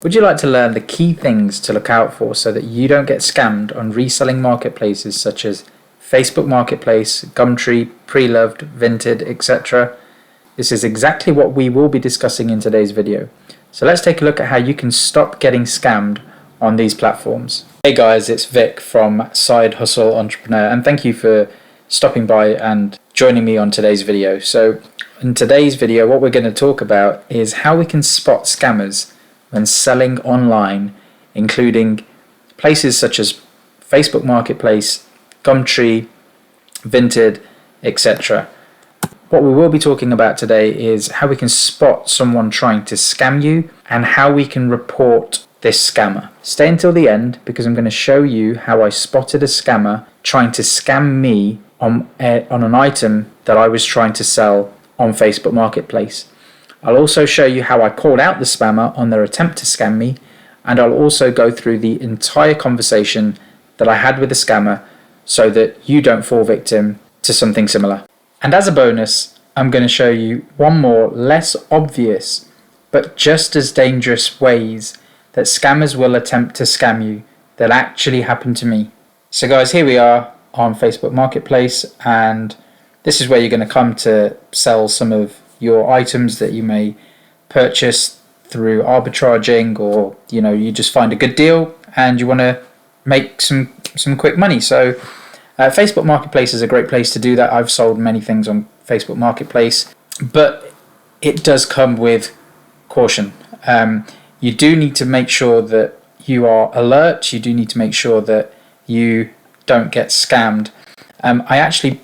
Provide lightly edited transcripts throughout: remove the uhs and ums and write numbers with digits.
Would you like to learn the key things to look out for so that you don't get scammed on reselling marketplaces such as Facebook Marketplace, Gumtree, Preloved, Vinted, etc.? This is exactly what we will be discussing in today's video. So let's take a look at how you can stop getting scammed on these platforms. Hey guys, it's Vic from Side Hustle Entrepreneur, and thank you for stopping by and joining me on today's video. So in today's video, what we're going to talk about is how we can spot scammers when selling online, including places such as Facebook Marketplace, Gumtree, Vinted, etc. What we will be talking about today is how we can spot someone trying to scam you and how we can report this scammer. Stay until the end because I'm going to show you how I spotted a scammer trying to scam me on an item that I was trying to sell on Facebook Marketplace. I'll also show you how I called out the spammer on their attempt to scam me, and I'll also go through the entire conversation that I had with the scammer so that you don't fall victim to something similar. And as a bonus, I'm going to show you one more less obvious but just as dangerous ways that scammers will attempt to scam you that actually happened to me. So guys, here we are on Facebook Marketplace, and this is where you're going to come to sell some of your items that you may purchase through arbitraging, or you just find a good deal and you want to make some quick money. So Facebook Marketplace is a great place to do that. I've sold many things on Facebook Marketplace, but it does come with caution. You do need to make sure that you are alert. You do need to make sure that you don't get scammed. I actually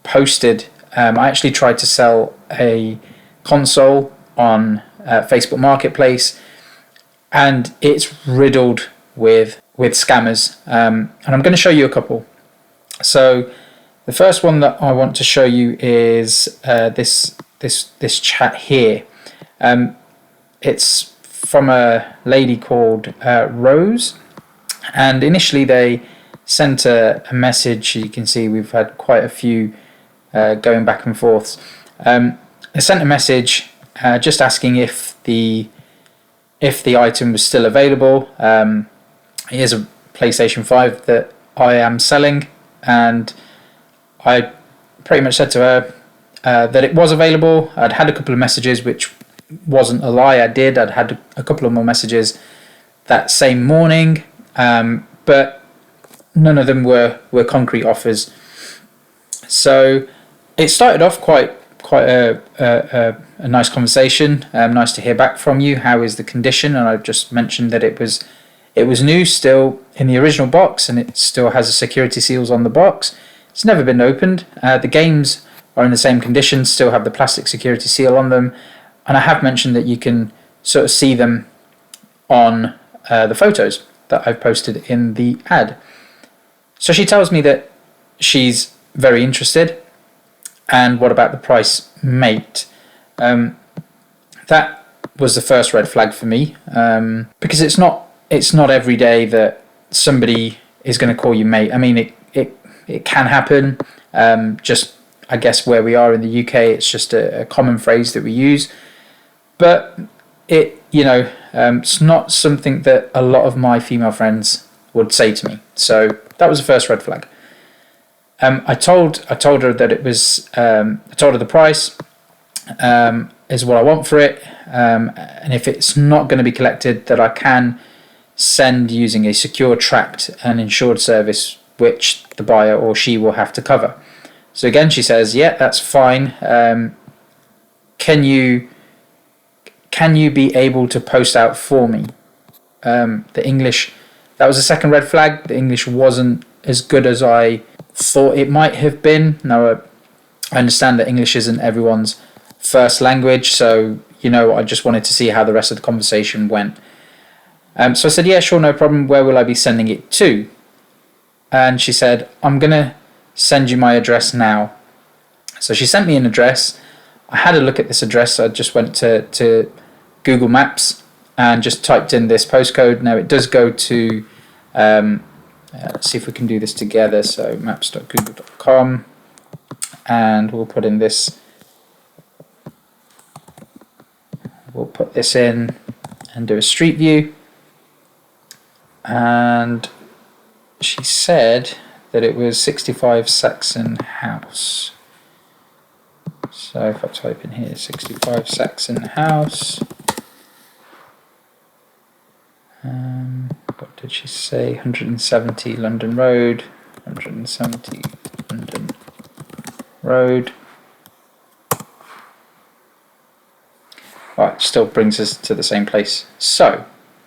tried to sell a console on Facebook Marketplace, and it's riddled with scammers. And I'm going to show you a couple. So the first one that I want to show you is this chat here. It's from a lady called Rose, and initially they sent a message. You can see we've had quite a few going back and forths. I sent a message just asking if the item was still available. Here's a PlayStation 5 that I am selling, and I pretty much said to her that it was available. I'd had a couple of messages, which wasn't a lie. I'd had a couple of more messages that same morning, but none of them were concrete offers. So it started off quite a nice conversation. Nice to hear back from you. How is the condition? And I've just mentioned that it was new, still in the original box, and it still has the security seals on the box. It's never been opened. The games are in the same condition, still have the plastic security seal on them, and I have mentioned that you can sort of see them on the photos that I've posted in the ad. So she tells me that she's very interested. And what about the price, mate? That was the first red flag for me, because it's not every day that somebody is going to call you mate. I mean, it can happen. Just I guess where we are in the UK, it's just a common phrase that we use, but it's not something that a lot of my female friends would say to me. So that was the first red flag. I told her that it was. I told her the price is what I want for it, and if it's not going to be collected, that I can send using a secure, tracked, and insured service, which the buyer or she will have to cover. So again, she says, "Yeah, that's fine. Can you be able to post out for me?" The English. That was the second red flag. The English wasn't as good as I thought it might have been. Now, I understand that English isn't everyone's first language, so I just wanted to see how the rest of the conversation went. So I said, yeah, sure, no problem. Where will I be sending it to? And she said, I'm gonna send you my address now. So she sent me an address. I had a look at this address. I just went to Google Maps and just typed in this postcode. Now it does go to let's see if we can do this together. So maps.google.com, and we'll put in this. We'll put this in, and do a street view. And she said that it was 65 Saxon House. So if I type in here 65 Saxon House, what did she say? 170 London Road, 170 London Road. Right, still brings us to the same place. So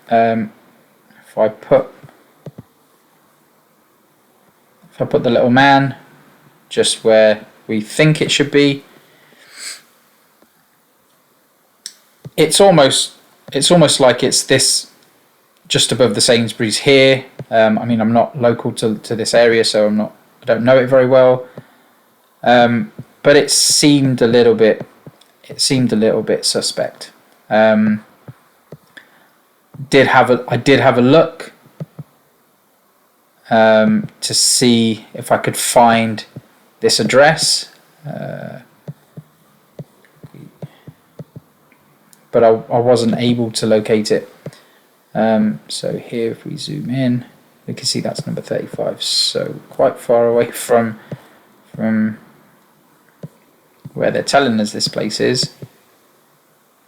if I put the little man just where we think it should be, it's almost like it's this just above the Sainsbury's here. I mean, I'm not local to this area, so I don't know it very well. But it seemed a little bit suspect. I did have a look to see if I could find this address, but I wasn't able to locate it. So here, if we zoom in, we can see that's number 35, so quite far away from where they're telling us this place is.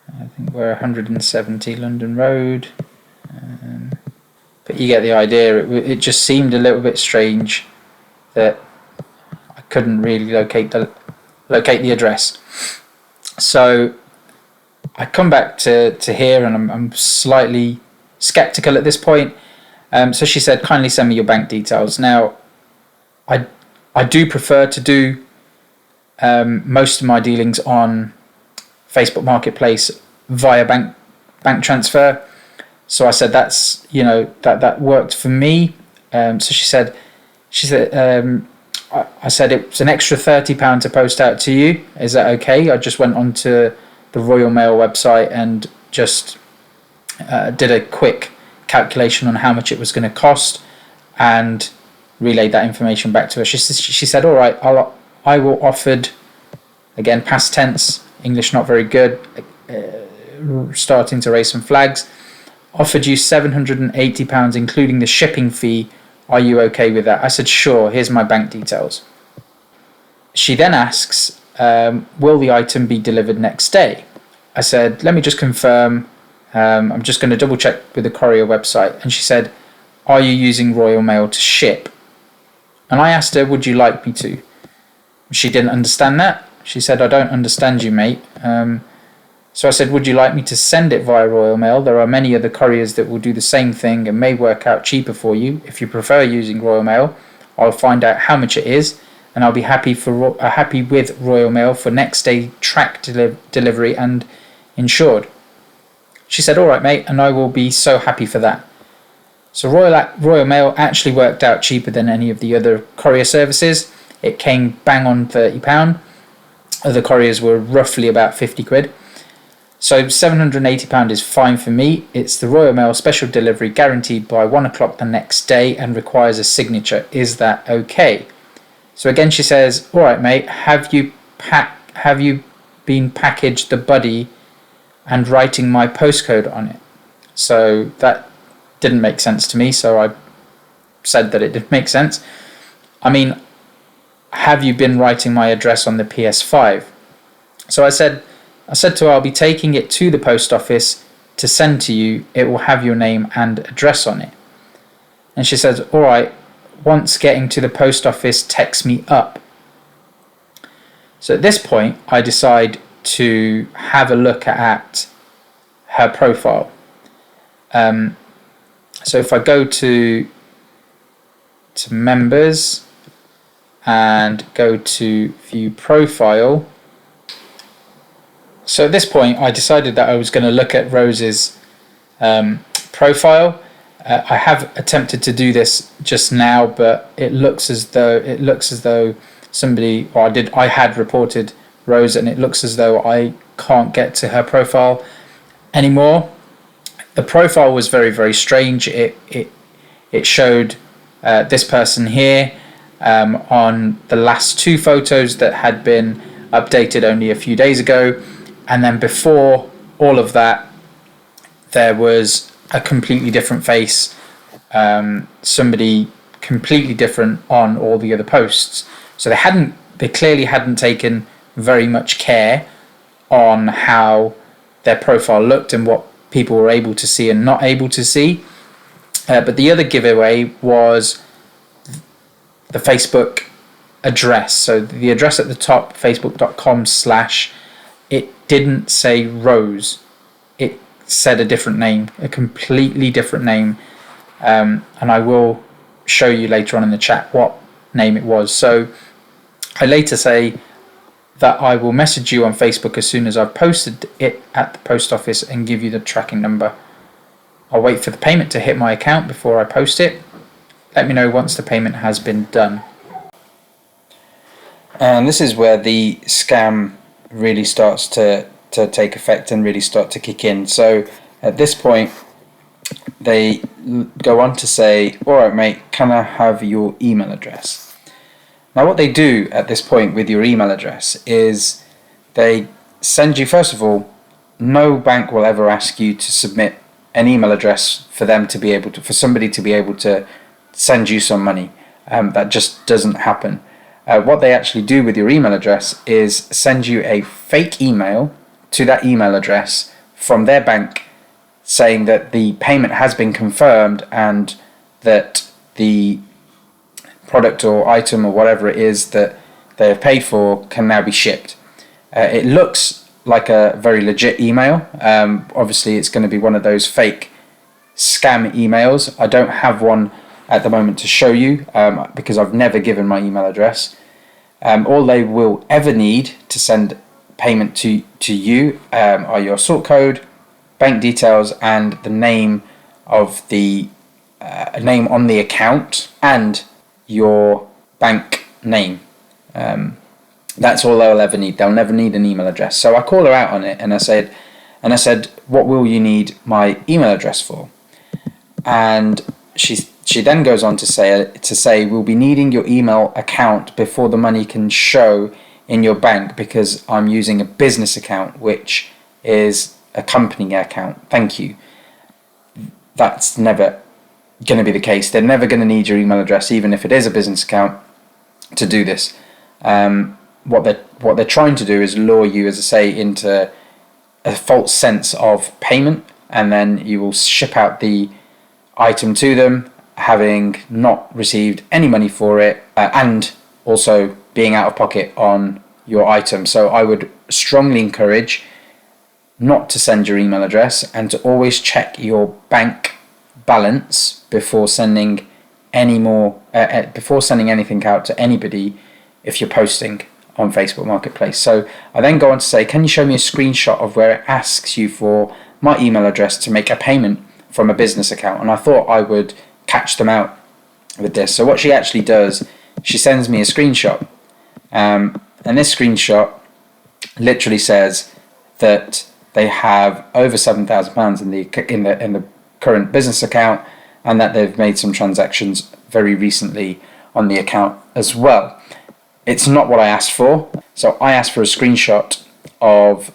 I think we're 170 London Road, but you get the idea. It just seemed a little bit strange that I couldn't really locate the address. So I come back to here, and I'm slightly skeptical at this point. So she said, kindly send me your bank details. Now, I do prefer to do most of my dealings on Facebook Marketplace via bank transfer. So I said that's that worked for me. So she said I said it's an extra £30 to post out to you. Is that okay? I just went onto the Royal Mail website and just did a quick calculation on how much it was going to cost and relayed that information back to her. She said, all right, I will offered, again, past tense, English not very good, starting to raise some flags, offered you £780 including the shipping fee. Are you okay with that? I said, sure, here's my bank details. She then asks, will the item be delivered next day? I said, let me just confirm. I'm just going to double check with the courier website. And she said, are you using Royal Mail to ship? And I asked her, would you like me to? She didn't understand that. She said, I don't understand you, mate. So I said, would you like me to send it via Royal Mail? There are many other couriers that will do the same thing and may work out cheaper for you. If you prefer using Royal Mail, I'll find out how much it is, and I'll be happy with Royal Mail for next day track delivery and insured. She said, all right, mate, and I will be so happy for that. So Royal Mail actually worked out cheaper than any of the other courier services. It came bang on £30. Other couriers were roughly about 50 quid. So £780 is fine for me. It's the Royal Mail special delivery guaranteed by 1 o'clock the next day and requires a signature. Is that okay? So again, she says, all right, mate, have you been packaged the buddy and writing my postcode on it? So that didn't make sense to me. So I said that it didn't make sense. I mean, have you been writing my address on the PS5? So I said to her, I'll be taking it to the post office to send to you. It will have your name and address on it. And she says, all right, once getting to the post office, text me up. So at this point, I decide to have a look at her profile. So if I go to members and go to view profile. So at this point, I decided that I was going to look at Rose's profile. I have attempted to do this just now, but it looks as though somebody, or I had reported Rose, and it looks as though I can't get to her profile anymore. The profile was very, very strange. It showed this person here on the last two photos that had been updated only a few days ago, and then before all of that, there was a completely different face, somebody completely different on all the other posts. So they clearly hadn't taken very much care on how their profile looked and what people were able to see and not able to see. But the other giveaway was the Facebook address. So the address at the top, facebook.com/, it didn't say Rose. It said a different name, a completely different name. And I will show you later on in the chat what name it was. So I later say that I will message you on Facebook as soon as I've posted it at the post office and give you the tracking number. I'll wait for the payment to hit my account before I post it. Let me know once the payment has been done. And this is where the scam really starts to take effect and really start to kick in. So at this point, they go on to say, all right, mate, can I have your email address? Now, what they do at this point with your email address is they send you, first of all, no bank will ever ask you to submit an email address for them to be able to, for somebody to be able to send you some money. That just doesn't happen. What they actually do with your email address is send you a fake email to that email address from their bank saying that the payment has been confirmed and that the product or item or whatever it is that they have paid for can now be shipped. It looks like a very legit email. Obviously, it's going to be one of those fake scam emails. I don't have one at the moment to show you because I've never given my email address. All they will ever need to send payment to you are your sort code, bank details, and the name of the name on the account and your bank name. That's all they'll ever need. They'll never need an email address. So I call her out on it and I said, what will you need my email address for? And she then goes on to say we'll be needing your email account before the money can show in your bank because I'm using a business account, which is a company account. Thank you. That's never going to be the case. They're never going to need your email address, even if it is a business account, to do this. What they're trying to do is lure you, as I say, into a false sense of payment, and then you will ship out the item to them, having not received any money for it, and also being out of pocket on your item. So I would strongly encourage not to send your email address and to always check your bank balance before sending anything out to anybody if you're posting on Facebook Marketplace. So I then go on to say, can you show me a screenshot of where it asks you for my email address to make a payment from a business account? And I thought I would catch them out with this. So what she actually does, she sends me a screenshot, and this screenshot literally says that they have over £7,000 in the current business account, and that they've made some transactions very recently on the account as well. It's not what I asked for. So I asked for a screenshot of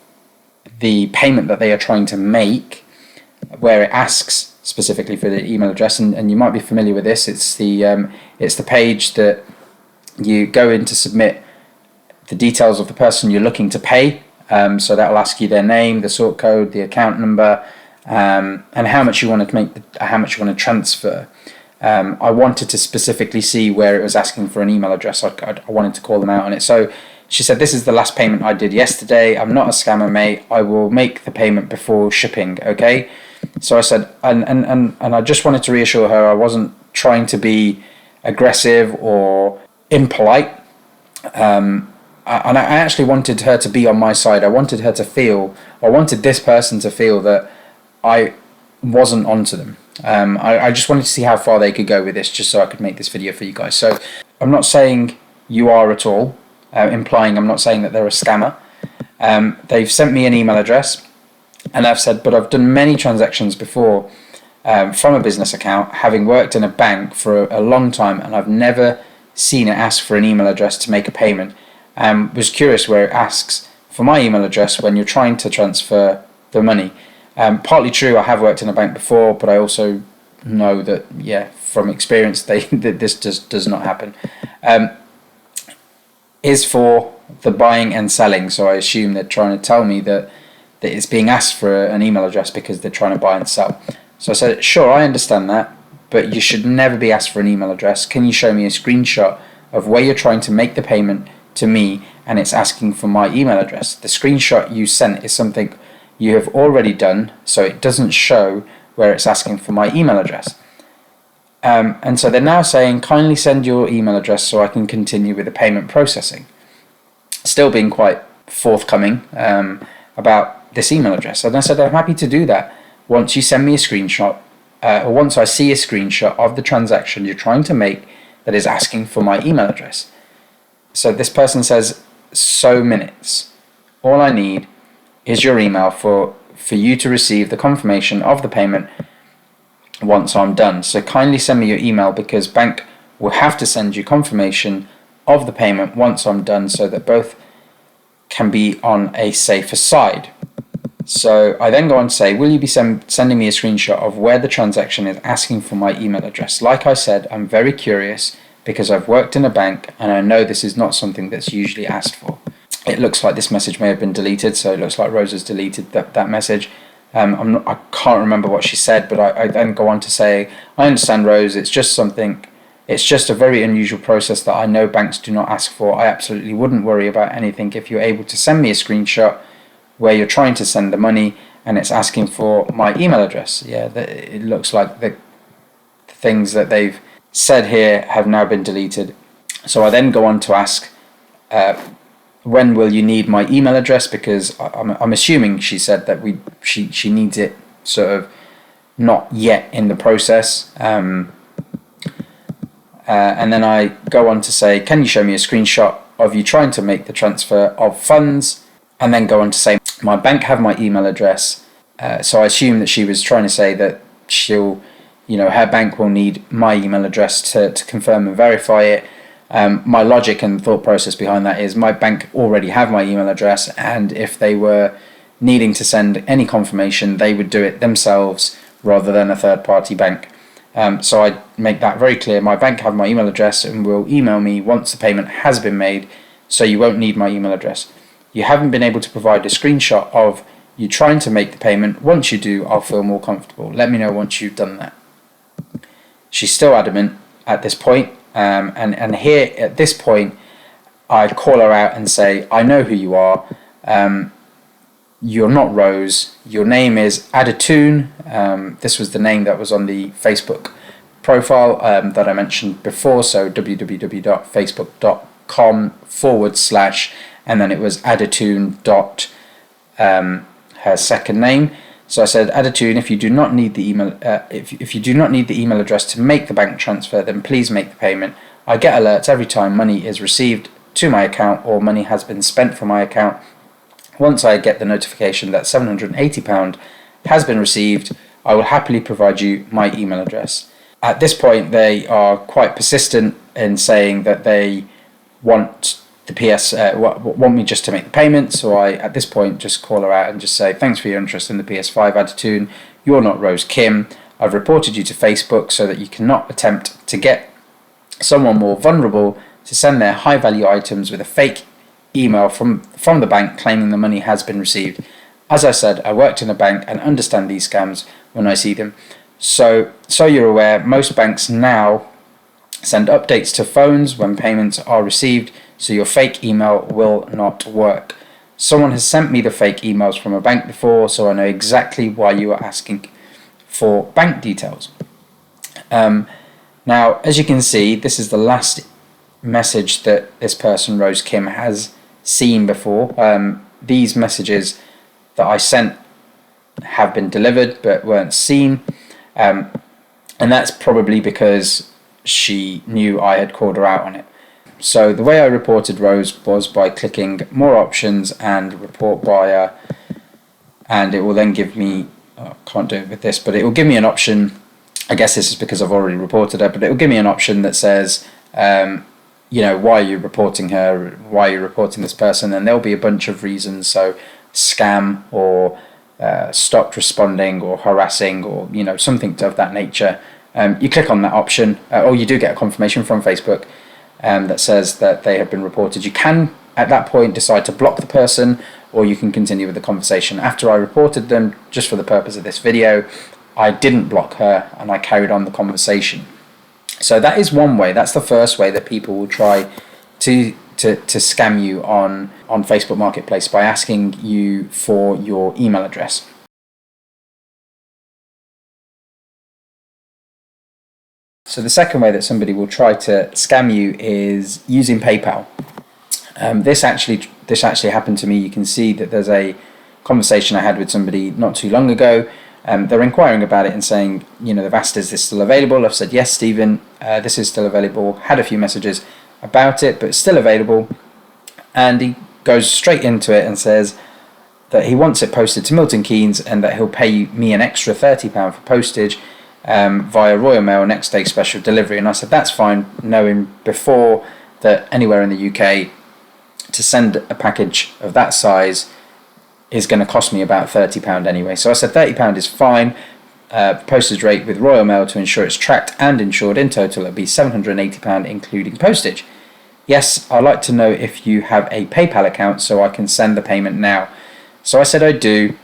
the payment that they are trying to make, where it asks specifically for the email address, and you might be familiar with this. It's the page that you go in to submit the details of the person you're looking to pay. So that will ask you their name, the sort code, the account number, and how much you want to how much you want to transfer. I wanted to specifically see where it was asking for an email address. I wanted to call them out on it. So she said, this is the last payment I did yesterday. I'm not a scammer, mate. I will make the payment before shipping, okay? So I said, and I just wanted to reassure her I wasn't trying to be aggressive or impolite. And I actually wanted her to be on my side. I wanted this person to feel that I wasn't onto them. I just wanted to see how far they could go with this, just so I could make this video for you guys. So I'm not saying you are at all, implying I'm not saying that they're a scammer. They've sent me an email address, and I've said, but I've done many transactions before from a business account, having worked in a bank for a long time, and I've never seen it ask for an email address to make a payment. Was curious where it asks for my email address when you're trying to transfer the money. Partly true, I have worked in a bank before, but I also know that, from experience, that this does not happen. Is for the buying and selling, so I assume they're trying to tell me that it's being asked for an email address because they're trying to buy and sell. So I said, sure, I understand that, but you should never be asked for an email address. Can you show me a screenshot of where you're trying to make the payment to me and it's asking for my email address? The screenshot you sent is something you have already done, so it doesn't show where it's asking for my email address. And so they're now saying, kindly send your email address so I can continue with the payment processing. Still being quite forthcoming about this email address. And I said, I'm happy to do that once you send me a screenshot, or once I see a screenshot of the transaction you're trying to make that is asking for my email address. So this person says, so minutes. All I need is your email for you to receive the confirmation of the payment once I'm done. So kindly send me your email because bank will have to send you confirmation of the payment once I'm done so that both can be on a safer side. So I then go on to say, will you be sending me a screenshot of where the transaction is asking for my email address? Like I said, I'm very curious because I've worked in a bank and I know this is not something that's usually asked for. It looks like this message may have been deleted, so it looks like Rose has deleted that message. I can't remember what she said, but I then go on to say, I understand, Rose, it's just a very unusual process that I know banks do not ask for. I absolutely wouldn't worry about anything if you're able to send me a screenshot where you're trying to send the money and it's asking for my email address. It looks like the things that they've said here have now been deleted. So I then go on to ask, when will you need my email address? Because I'm assuming she said that she needs it sort of not yet in the process. And then I go on to say, can you show me a screenshot of you trying to make the transfer of funds? And then go on to say, my bank have my email address. So I assume that she was trying to say that her bank will need my email address to confirm and verify it. My logic and thought process behind that is my bank already have my email address, and if they were needing to send any confirmation, they would do it themselves rather than a third-party bank. So I make that very clear. My bank have my email address and will email me once the payment has been made, so you won't need my email address. You haven't been able to provide a screenshot of you trying to make the payment. Once you do, I'll feel more comfortable. Let me know once you've done that. She's still adamant at this point. And here at this point, I call her out and say, I know who you are. You're not Rose. Your name is Adatoon. This was the name that was on the Facebook profile that I mentioned before. So www.facebook.com/ and then it was Adatoon her second name. So I said, Adatoon, if you do not need the email, if you do not need the email address to make the bank transfer, then please make the payment. I get alerts every time money is received to my account or money has been spent from my account. Once I get the notification that £780 has been received, I will happily provide you my email address. At this point, they are quite persistent in saying that they want want me just to make the payment. So I, at this point, just call her out and just say, thanks for your interest in the PS5, Adatoon. You're not Rose Kim. I've reported you to Facebook so that you cannot attempt to get someone more vulnerable to send their high-value items with a fake email from the bank claiming the money has been received. As I said, I worked in a bank and understand these scams when I see them. So you're aware, most banks now send updates to phones when payments are received, so your fake email will not work. Someone has sent me the fake emails from a bank before, so I know exactly why you are asking for bank details. Now, as you can see, this is the last message that this person, Rose Kim, has seen before. These messages that I sent have been delivered but weren't seen, and that's probably because she knew I had called her out on it. So the way I reported Rose was by clicking more options and report buyer, and it will then give me, I can't do it with this, but it will give me an option. I guess this is because I've already reported her, but it will give me an option that says, why are you reporting her? Why are you reporting this person? And there'll be a bunch of reasons. So scam, or stopped responding or harassing or something of that nature, you click on that option, or you do get a confirmation from Facebook that says that they have been reported. You can at that point decide to block the person, or you can continue with the conversation. After I reported them, just for the purpose of this video, I didn't block her and I carried on the conversation. So that is one way. That's the first way that people will try to scam you on Facebook Marketplace, by asking you for your email address. So the second way that somebody will try to scam you is using PayPal. This actually happened to me. You can see that there's a conversation I had with somebody not too long ago. They're inquiring about it and saying, they've asked, is this still available? I've said, yes, Stephen, this is still available. Had a few messages about it, but it's still available. And he goes straight into it and says that he wants it posted to Milton Keynes and that he'll pay me an extra £30 for postage via Royal Mail next day special delivery. And I said, that's fine, knowing before that anywhere in the UK to send a package of that size is going to cost me about £30 anyway. So I said £30 is fine. Postage rate with Royal Mail to ensure it's tracked and insured. In total it'll be £780 including postage. Yes, I'd like to know if you have a PayPal account so I can send the payment now. So I said I do,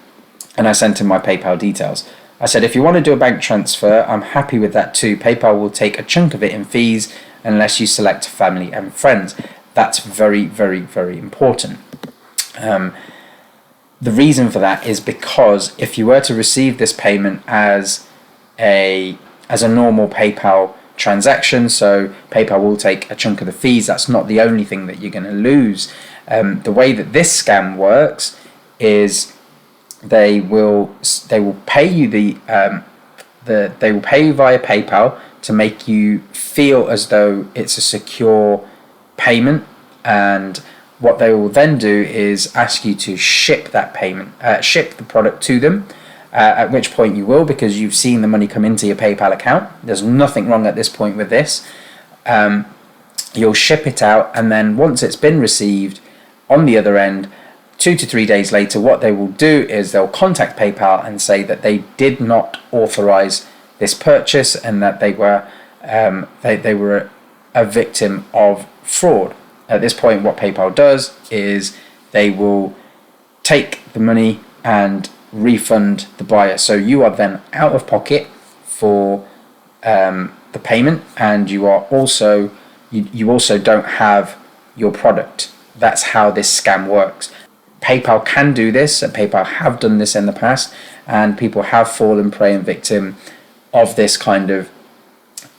and I sent him my PayPal details. I said, if you want to do a bank transfer, I'm happy with that too. PayPal will take a chunk of it in fees unless you select family and friends. That's very, very, very important. The reason for that is because if you were to receive this payment as a normal PayPal transaction, so PayPal will take a chunk of the fees, that's not the only thing that you're going to lose. The way that this scam works is they will pay you they will pay you via PayPal to make you feel as though it's a secure payment, and what they will then do is ask you to ship that payment, ship the product to them, at which point you will, because you've seen the money come into your PayPal account. There's nothing wrong at this point with this. You'll ship it out, and then once it's been received on the other end, 2 to 3 days later, what they will do is they'll contact PayPal and say that they did not authorize this purchase and that they were a victim of fraud. At this point, what PayPal does is they will take the money and refund the buyer. So you are then out of pocket for the payment, and you are also you also don't have your product. That's how this scam works. PayPal can do this, and PayPal have done this in the past, and people have fallen prey and victim of this kind of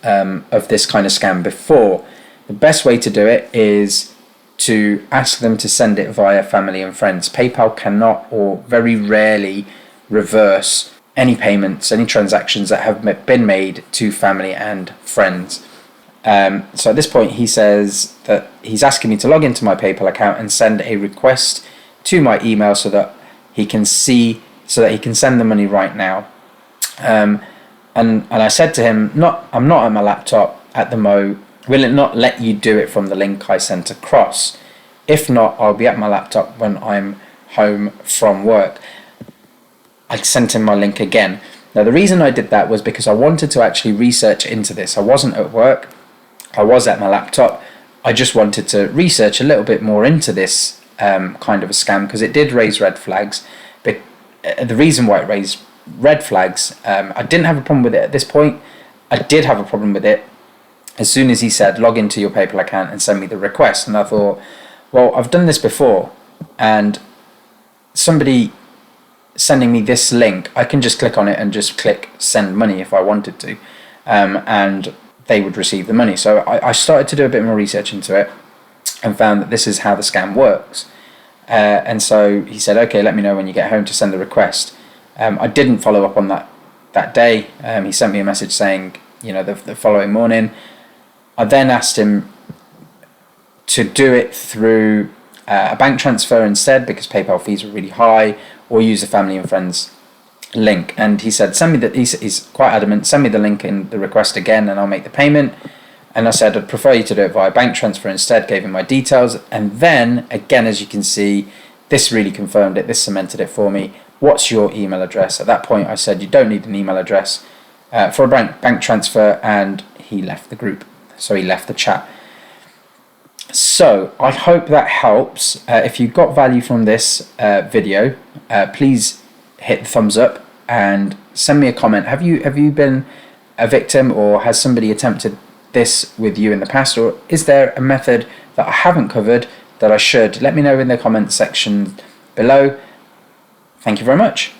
scam before. The best way to do it is to ask them to send it via family and friends. PayPal cannot, or very rarely, reverse any payments, any transactions that have been made to family and friends. So at this point, he says that he's asking me to log into my PayPal account and send a request to my email so that he can send the money right now. And I said to him, I'm not on my laptop at the mo. Will it not let you do it from the link I sent across? If not, I'll be at my laptop when I'm home from work. I sent him my link again. Now, the reason I did that was because I wanted to actually research into this. I wasn't at work. I was at my laptop. I just wanted to research a little bit more into this kind of a scam, because it did raise red flags. But the reason why it raised red flags, I didn't have a problem with it at this point. I did have a problem with it as soon as he said, log into your PayPal account and send me the request. And I thought, well, I've done this before, and somebody sending me this link, I can just click on it and just click send money if I wanted to, and they would receive the money. So I started to do a bit more research into it and found that this is how the scam works. And so he said, okay, let me know when you get home to send the request. I didn't follow up on that day. He sent me a message saying, the following morning. I then asked him to do it through a bank transfer instead, because PayPal fees were really high, or use a family and friends link. And he said, he's quite adamant, send me the link in the request again and I'll make the payment. And I said, I'd prefer you to do it via bank transfer instead, gave him my details. And then, again, as you can see, this really confirmed it, this cemented it for me. what's your email address? At that point I said you don't need an email address for a bank transfer, and he left the group, so he left the chat. So I hope that helps. If you got value from this video, please hit the thumbs up and send me a comment. Have you been a victim, or has somebody attempted this with you in the past, or is there a method that I haven't covered that I should? Let me know in the comment section below. Thank you very much.